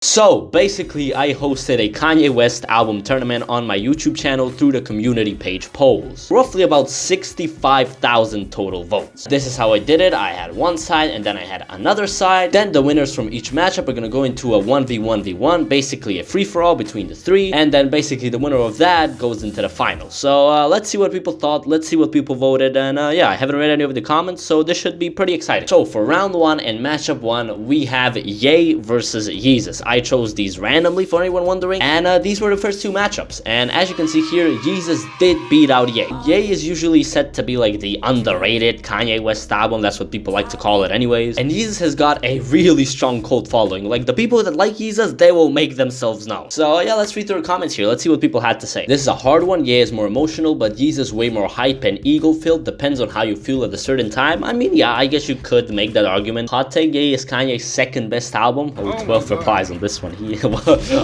So basically, I hosted a Kanye West album tournament on my YouTube channel through the community page polls. Roughly about 65,000 total votes. This is how I did it. I had one side and then I had another side. Then the winners from each matchup are gonna go into a 1v1v1, basically a free-for-all between the three. And then basically the winner of that goes into the final. So let's see what people thought. Let's see what people voted. And yeah, I haven't read any of the comments, so this should be pretty exciting. So for round one and matchup one, we have Ye versus Yeezus. I chose these randomly for anyone wondering, and these were the first two matchups. And as you can see here, Yeezus did beat out Ye. Ye is usually said to be like the underrated Kanye West album. That's what people like to call it anyways. And Yeezus has got a really strong cult following. Like, the people that like Yeezus, they will make themselves known. So yeah, let's read through the comments here. Let's see what people had to say. This is a hard one. Ye is more emotional, but Yeezus way more hype and ego-filled. Depends on how you feel at a certain time. I mean, yeah, I guess you could make that argument. Hot take, Ye is Kanye's second best album. Oh, 12 replies on this one.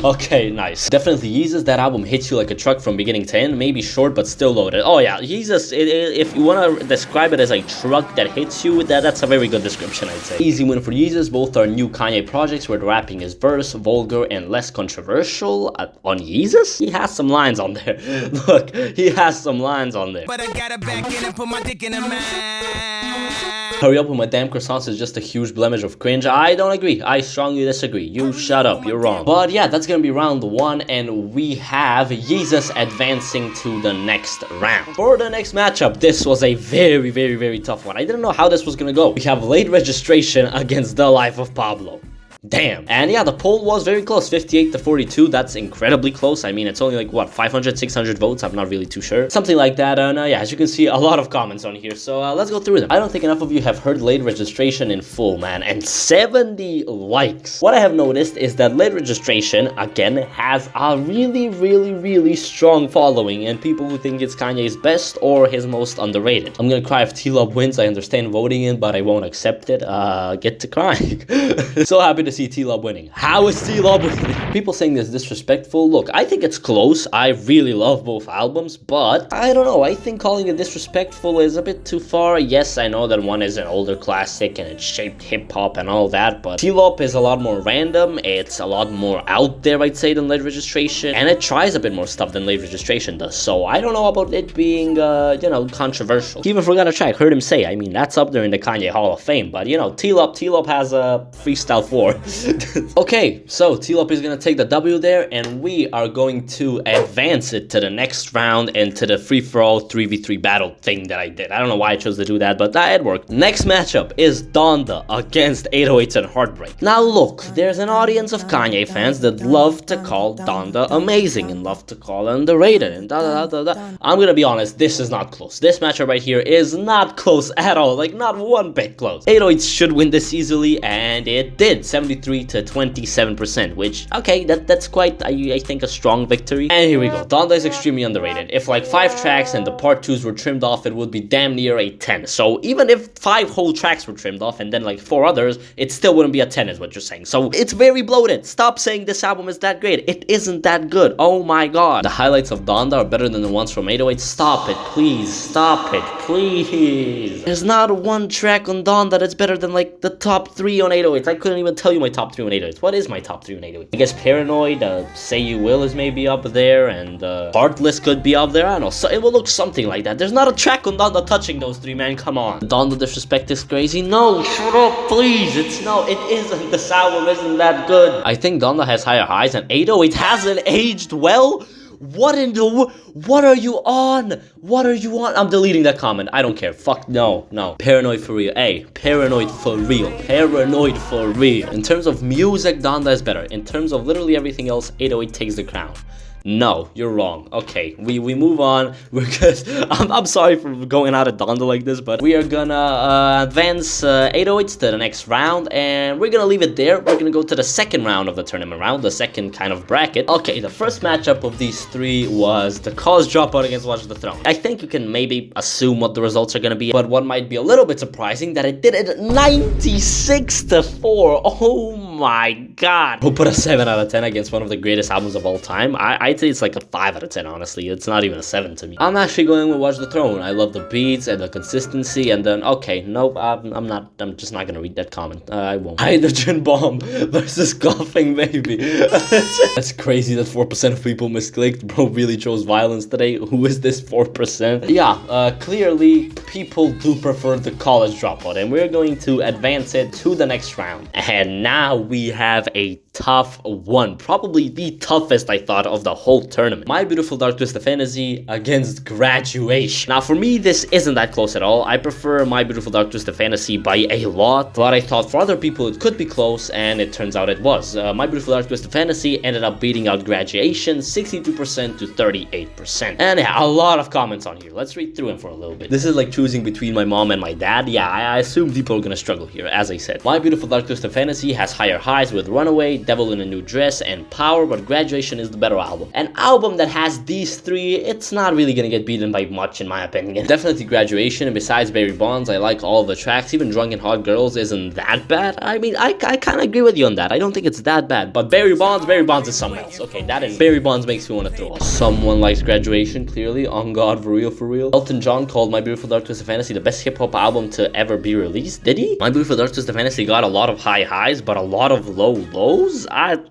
Okay, nice. Definitely Yeezus, that album hits you like a truck from beginning to end. Maybe short, but still loaded. Oh yeah, Yeezus, if you want to describe it as a truck that hits you, that's a very good description, I'd say. Easy win for Yeezus. Both are new Kanye projects where the rapping is verse, vulgar, and less controversial. On Yeezus? He has some lines on there. Look, he has some lines on there. But I got it back in and put my dick in a man. Hurry up with my damn croissants is just a huge blemish of cringe. I don't agree. I strongly disagree. You shut up. You're wrong. But yeah, that's gonna be round one, and we have Yeezus advancing to the next round. For the next matchup, this was a very tough one. I didn't know how this was gonna go. We have late registration against the life of Pablo. Damn. And yeah, the poll was very close, 58 to 42. That's incredibly close. I mean, it's only like, what, 500, 600 votes? I'm not really too sure. Something like that. And yeah, as you can see, a lot of comments on here. So let's go through them. I don't think enough of you have heard late registration in full, man. And 70 likes. What I have noticed is that late registration, again, has a really strong following. And people who think it's Kanye's best or his most underrated. I'm gonna cry if TLOP wins. I understand voting in, but I won't accept it. Get to crying. So happy to see TLOP winning. How is TLOP winning? People saying this is disrespectful. Look, I think it's close. I really love both albums, but I don't know. I think calling it disrespectful is a bit too far. Yes, I know that one is an older classic and it shaped hip-hop and all that, but TLOP is a lot more random. It's a lot more out there, I'd say, than late registration, and it tries a bit more stuff than late registration does. So I don't know about it being, you know, controversial. He even forgot a track. Heard him say. I mean, that's up there in the Kanye Hall of Fame, but you know, TLOP has a freestyle 4. Okay, so TLOP is gonna take the W there, and we are going to advance it to the next round and to the free-for-all 3v3 battle thing that I did. I don't know why I chose to do that, but it worked. Next matchup is Donda against 808s and Heartbreak. Now look, there's an audience of Kanye fans that love to call Donda amazing and love to call it underrated and I'm gonna be honest, this is not close. This matchup right here is not close at all, like not one bit close. 808s should win this easily, and it did. 73 to 27%, which, okay, that's quite, I think, a strong victory. And here we go. Donda is extremely underrated. If like 5 tracks and the part 2s were trimmed off, it would be damn near a 10. So even if 5 whole tracks were trimmed off and then like 4 others, it still wouldn't be a 10 is what you're saying. So it's very bloated. Stop saying this album is that great. It isn't that good. Oh my god. The highlights of Donda are better than the ones from 808. Stop it, please. Stop it, please. There's not one track on Donda that's better than like the top 3 on 808. I couldn't even tell you my top 3 on 808. What is my top 3 on 808? I guess Paranoid, Say You Will is maybe up there, and Heartless could be up there. I don't know. So it will look something like that. There's not a track on Donda touching those 3, man. Come on. Donda disrespect is crazy. No, shut up, please. It isn't. This album isn't that good. I think Donda has higher highs, and 808 hasn't aged well. What are you on? What are you on? I'm deleting that comment. I don't care. Fuck no. Paranoid for real. Hey, Paranoid for real. Paranoid for real. In terms of music, Donda is better. In terms of literally everything else, 808 takes the crown. No, you're wrong. Okay, we move on. We're good. I'm sorry for going out of Donda like this, but we are gonna advance 808s to the next round, and we're gonna leave it there. We're gonna go to the second round of the tournament round, the second kind of bracket. Okay, the first matchup of these 3 was the Cause Dropout against Watch the Throne. I think you can maybe assume what the results are gonna be, but what might be a little bit surprising that it did it 96 to 4. Oh my god. Who put a 7 out of 10 against one of the greatest albums of all time? I I'd say it's like a 5 out of 10, honestly. It's not even a 7 to me. I'm actually going with Watch the Throne. I love the beats and the consistency, and then, okay, nope, I'm just not gonna read that comment. I won't. Hydrogen Bomb versus Coughing Baby. That's crazy that 4% of people misclicked. Bro really chose violence today. Who is this 4%? Yeah, clearly people do prefer the College Dropout, and we're going to advance it to the next round. And now we have a tough one, probably the toughest I thought of the whole tournament. My Beautiful Dark Twisted Fantasy against Graduation. Now for me, this isn't that close at all. I prefer My Beautiful Dark Twisted Fantasy by a lot, but I thought for other people it could be close, and it turns out it was. My Beautiful Dark Twisted Fantasy ended up beating out Graduation 62% to 38%. And yeah, a lot of comments on here. Let's read through them for a little bit. This is like choosing between my mom and my dad. Yeah, I assume people are gonna struggle here, as I said. My Beautiful Dark Twisted Fantasy has higher highs with Runaway, Devil in a New Dress, and Power, but Graduation is the better album. An album that has these three, it's not really gonna get beaten by much in my opinion. Definitely Graduation, and besides Barry Bonds, I like all of the tracks. Even Drunk and Hot Girls isn't that bad. I mean, I kind of agree with you on that. I don't think it's that bad, but Barry Bonds is something else. Okay, that is, Barry Bonds makes me want to throw up. Someone likes Graduation, clearly. On God, for real, for real. Elton John called My Beautiful Dark Twisted Fantasy the best hip-hop album to ever be released. Did he? My Beautiful Dark Twisted Fantasy got a lot of high highs, but a lot of low lows?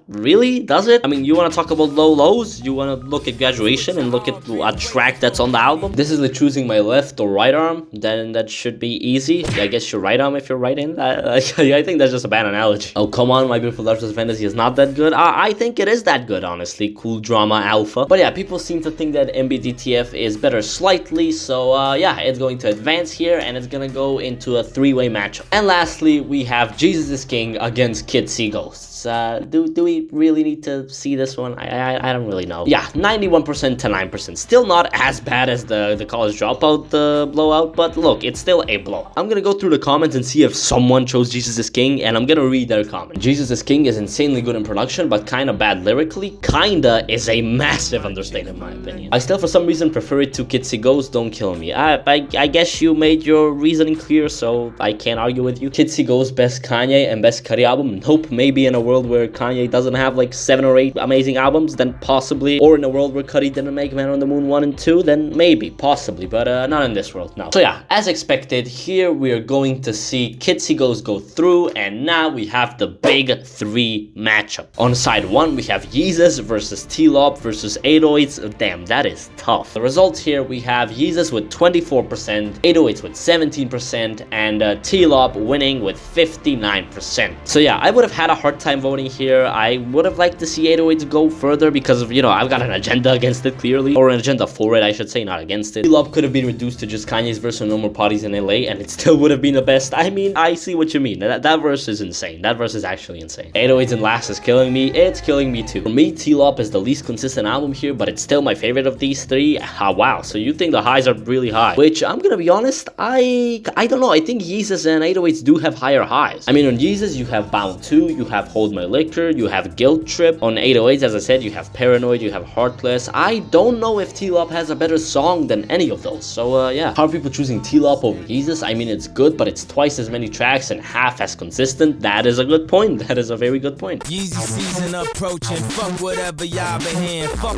Really? Does it? I mean, you want to talk about low lows? You want to look at Graduation and look at a track that's on the album? This is like choosing my left or right arm. Then that should be easy. I guess your right arm if you're right-handed. I think that's just a bad analogy. Oh, come on. My Beautiful Dark Twisted Fantasy is not that good. I think it is that good, honestly. Cool Drama Alpha. But yeah, people seem to think that MBDTF is better slightly. So yeah, it's going to advance here, and it's gonna go into a 3-way matchup. And lastly, we have Yeezus is King against Kids See Ghosts. Do we really need to see this one? I don't really know. Yeah, 91% to 9%. Still not as bad as the College Dropout blowout, but look, it's still a blow. I'm gonna go through the comments and see if someone chose Yeezus is King, and I'm gonna read their comment. Yeezus is King is insanely good in production, but kinda bad lyrically. Kinda is a massive understatement in my opinion. I still for some reason prefer it to Kids See Ghosts, Don't Kill Me. I guess you made your reasoning clear, so I can't argue with you. Kids See Ghosts, best Kanye and best Cudi album. Nope, maybe in a world where Kanye doesn't have like 7 or 8 amazing albums, then possibly. Or in a world where Cudi didn't make Man on the Moon 1 and 2, then maybe, possibly, but not in this world, no. So yeah, as expected, here we are going to see Kids See Ghosts go through, and now we have the big 3 matchup. On side 1, we have Yeezus versus TLOP versus 808s. Damn, that is tough. The results here, we have Yeezus with 24%, 808s with 17%, and TLOP winning with 59%. So yeah, I would have had a hard time voting here. I would have liked to see 808s go further because of, you know, I've got an agenda against it clearly, or an agenda for it, I should say, not against it. TLOP could have been reduced to just Kanye's verse on No More Parties in LA, and it still would have been the best. I mean, I see what you mean. That verse is insane. That verse is actually insane. 808s in last is killing me. It's killing me too. For me, TLOP is the least consistent album here, but it's still my favorite of these 3. Wow, so you think the highs are really high, which I'm gonna be honest, I don't know. I think Yeezus and 808s do have higher highs. I mean, on Yeezus you have Bound 2, you have Hold My Liquor, you have Guilt Trip. On 808s, as I said, you have Paranoid, you have Heartless. I don't know if TLOP has a better song than any of those. So yeah, how are people choosing TLOP over Yeezus? I mean, it's good, but it's twice as many tracks and half as consistent. That is a good point. That is a very good point. Yeezy season approaching. Fuck whatever y'all been hearing. Fuck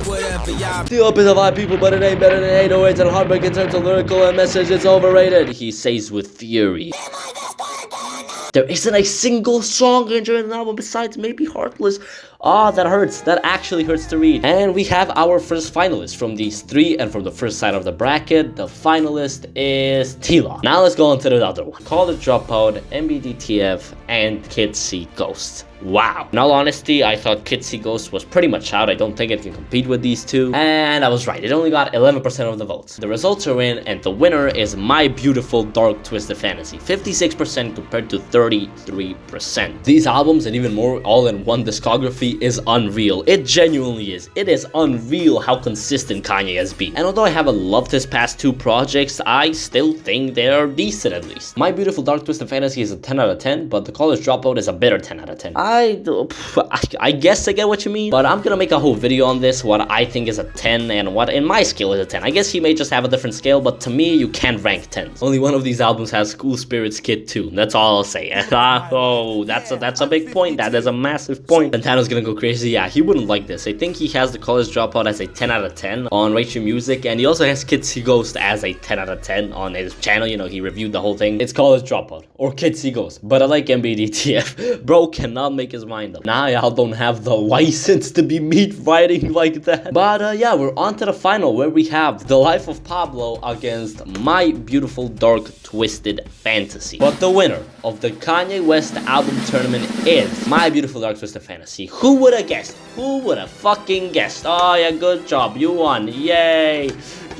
whatever y'all. TLOP is a lot of people, but it ain't better than 808s and Heartbreak in terms of lyrical and message. It's overrated, he says with fury. There isn't a single song enjoying the album besides maybe Heartless. Ah, that hurts. That actually hurts to read. And we have our first finalist from these 3, and from the first side of the bracket, the finalist is TLOP. Now let's go on to the other one. College Dropout, MBDTF, and Kids See Ghosts. Wow. In all honesty, I thought Kids See Ghosts was pretty much out. I don't think it can compete with these 2. And I was right. It only got 11% of the votes. The results are in, and the winner is My Beautiful Dark Twisted Fantasy. 56% compared to 33%. These albums, and even more all in one discography, is unreal. It genuinely is. It is unreal how consistent Kanye has been. And although I haven't loved his past 2 projects, I still think they're decent at least. My Beautiful Dark Twisted Fantasy is a 10 out of 10, but the College Dropout is a better 10 out of 10. I guess I get what you mean, but I'm gonna make a whole video on this, what I think is a 10 and what in my scale is a 10. I guess he may just have a different scale, but to me, you can't rank 10s. Only one of these albums has School Spirits Kid 2. That's all I'll say. Oh, that's a big point. That is a massive point. Santano's gonna go crazy. Yeah, he wouldn't like this. I think he has the College Dropout as a 10 out of 10 on Rate Your Music, and he also has Kids See Ghost as a 10 out of 10 on his channel. You know, he reviewed the whole thing. It's College Dropout or Kids See Ghost, but I like MBDTF. Bro cannot make his mind up. Nah, y'all don't have the license to be meat fighting like that. But yeah, we're on to the final where we have The Life of Pablo against My Beautiful Dark Twisted Fantasy. But the winner of the Kanye West album tournament is My Beautiful Dark Twisted Fantasy. Who would have guessed? Who would have fucking guessed? Oh yeah, good job. You won. Yay.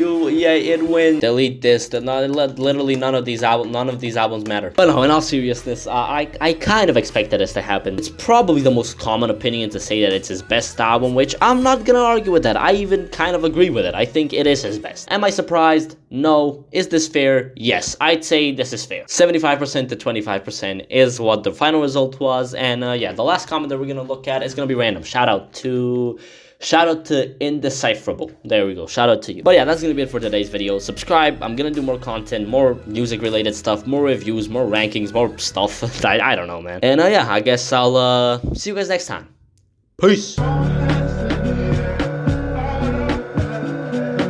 It wins. Delete this. Literally none of these albums matter. But no, in all seriousness, I kind of expected this to happen. It's probably the most common opinion to say that it's his best album, which I'm not gonna argue with that. I even kind of agree with it. I think it is his best. Am I surprised? No. Is this fair? Yes. I'd say this is fair. 75% to 25% is what the final result was. And yeah, the last comment that we're gonna look at is gonna be random. Shout out to Indecipherable. There we go. Shout out to you. But yeah, that's gonna be it for today's video. Subscribe. I'm gonna do more content, more music related stuff, more reviews, more rankings, more stuff. I don't know, man. And yeah, I guess I'll see you guys next time. Peace.